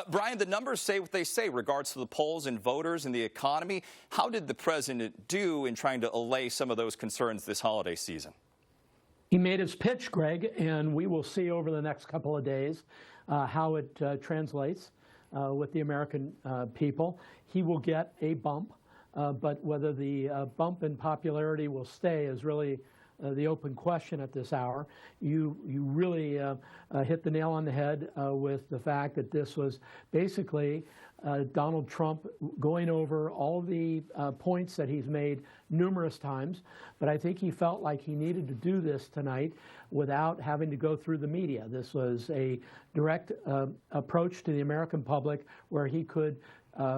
Brian, the numbers say what they say regards to the polls and voters and the economy. How did the president do in trying to allay some of those concerns this holiday season? He made his pitch, Greg, and we will see over the next couple of days how it translates with the American people. He will get a bump, but whether the bump in popularity will stay is really the open question at this hour. You really hit the nail on the head with the fact that this was basically Donald Trump going over all the points that he's made numerous times, but I think he felt like he needed to do this tonight without having to go through the media. This was a direct approach to the American public where he could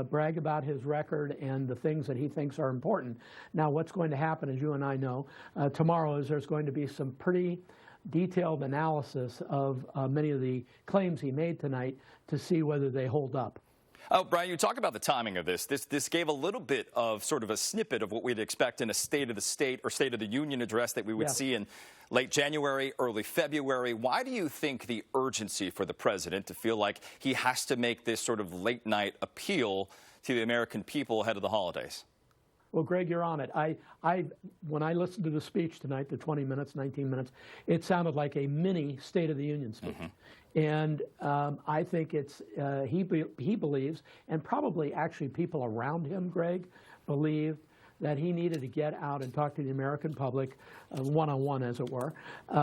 brag about his record and the things that he thinks are important. Now, what's going to happen, as you and I know, tomorrow is there's going to be some pretty detailed analysis of many of the claims he made tonight to see whether they hold up. Oh, Brian, you talk about the timing of this. This gave a little bit of sort of a snippet of what we'd expect in a State of the State or State of the Union address that we would see in late January, early February. Why do you think the urgency for the president to feel like he has to make this sort of late night appeal to the American people ahead of the holidays? Well, Greg, you're on it. When I listened to the speech tonight, the 20 minutes, 19 minutes, it sounded like a mini State of the Union speech. And I think it's he believes, and probably actually people around him, Greg, believe that he needed to get out and talk to the American public one-on-one, as it were,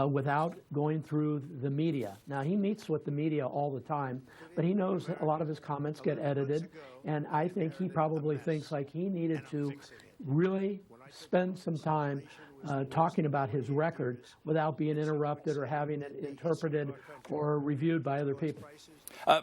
without going through the media. Now, he meets with the media all the time, but he knows a lot of his comments get edited, and I think he probably thinks like he needed to really spend some time talking about his record without being interrupted or having it interpreted or reviewed by other people.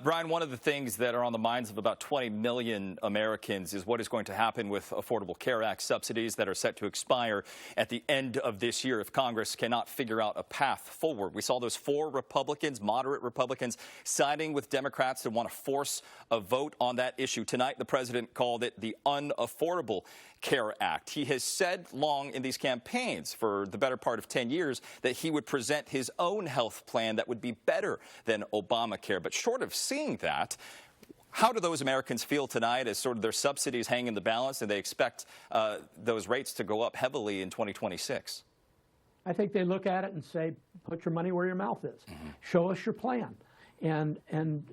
Brian, one of the things that are on the minds of about 20 million Americans is what is going to happen with Affordable Care Act subsidies that are set to expire at the end of this year if Congress cannot figure out a path forward. We saw those 4 Republicans, moderate Republicans, siding with Democrats to want to force a vote on that issue. Tonight, the president called it the Unaffordable Care Act. He has said long in these campaigns for the better part of 10 years that he would present his own health plan that would be better than Obamacare. But short of seeing that, how do those Americans feel tonight as sort of their subsidies hang in the balance and they expect those rates to go up heavily in 2026? I think they look at it and say, put your money where your mouth is. Show us your plan. And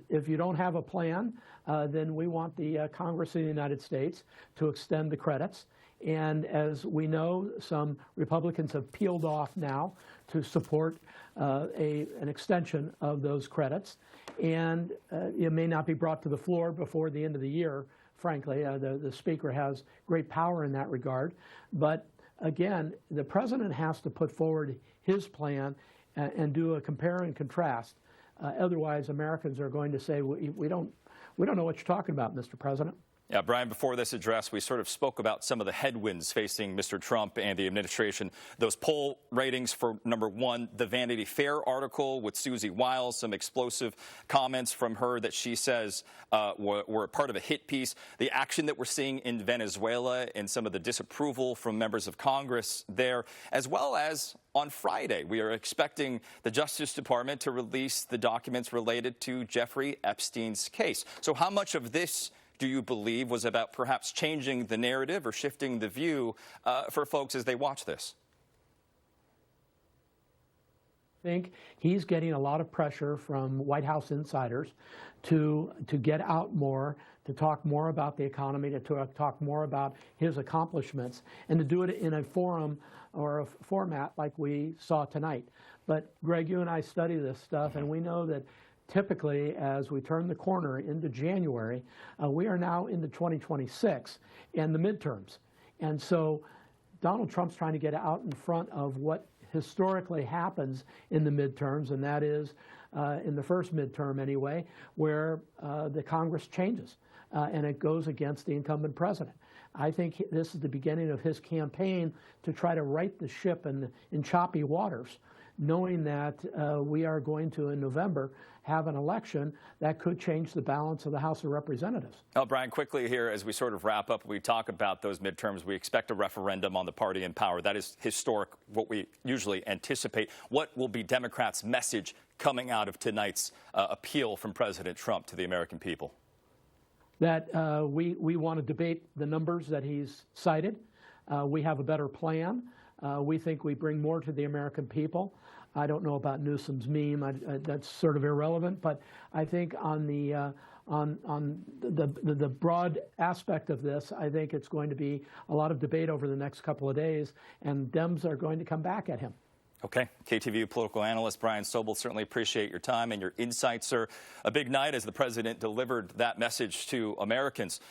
if you don't have a plan, then we want the Congress of the United States to extend the credits. And as we know, some Republicans have peeled off now to support an extension of those credits. And it may not be brought to the floor before the end of the year, frankly. The Speaker has great power in that regard. But again, the President has to put forward his plan and do a compare and contrast. Otherwise, Americans are going to say, we don't know what you're talking about, Mr. President. Yeah, Brian, before this address, we sort of spoke about some of the headwinds facing Mr. Trump and the administration. Those poll ratings for number one, the Vanity Fair article with Susie Wiles, some explosive comments from her that she says were part of a hit piece. The action that we're seeing in Venezuela and some of the disapproval from members of Congress there, as well as on Friday, we are expecting the Justice Department to release the documents related to Jeffrey Epstein's case. So how much of this do you believe was about perhaps changing the narrative or shifting the view for folks as they watch this? I think he's getting a lot of pressure from White House insiders to get out more, to talk more about the economy, to talk more about his accomplishments, and to do it in a forum or a format like we saw tonight. But, Greg, you and I study this stuff, and we know that typically, as we turn the corner into January, we are now into 2026 and the midterms. And so Donald Trump's trying to get out in front of what historically happens in the midterms, and that is in the first midterm anyway, where the Congress changes and it goes against the incumbent president. I think this is the beginning of his campaign to try to right the ship in choppy waters, knowing that we are going to, in November, have an election that could change the balance of the House of Representatives. Oh, Brian, quickly here, as we sort of wrap up, we talk about those midterms. We expect a referendum on the party in power. That is historic, what we usually anticipate. What will be Democrats' message coming out of tonight's appeal from President Trump to the American people? That we want to debate the numbers that he's cited. We have a better plan. We think we bring more to the American people. I don't know about Newsom's meme. That's sort of irrelevant. But I think on the broad aspect of this, I think it's going to be a lot of debate over the next couple of days, and Dems are going to come back at him. Okay. KTVU political analyst Brian Sobel, certainly appreciate your time and your insights, sir. A big night as the president delivered that message to Americans.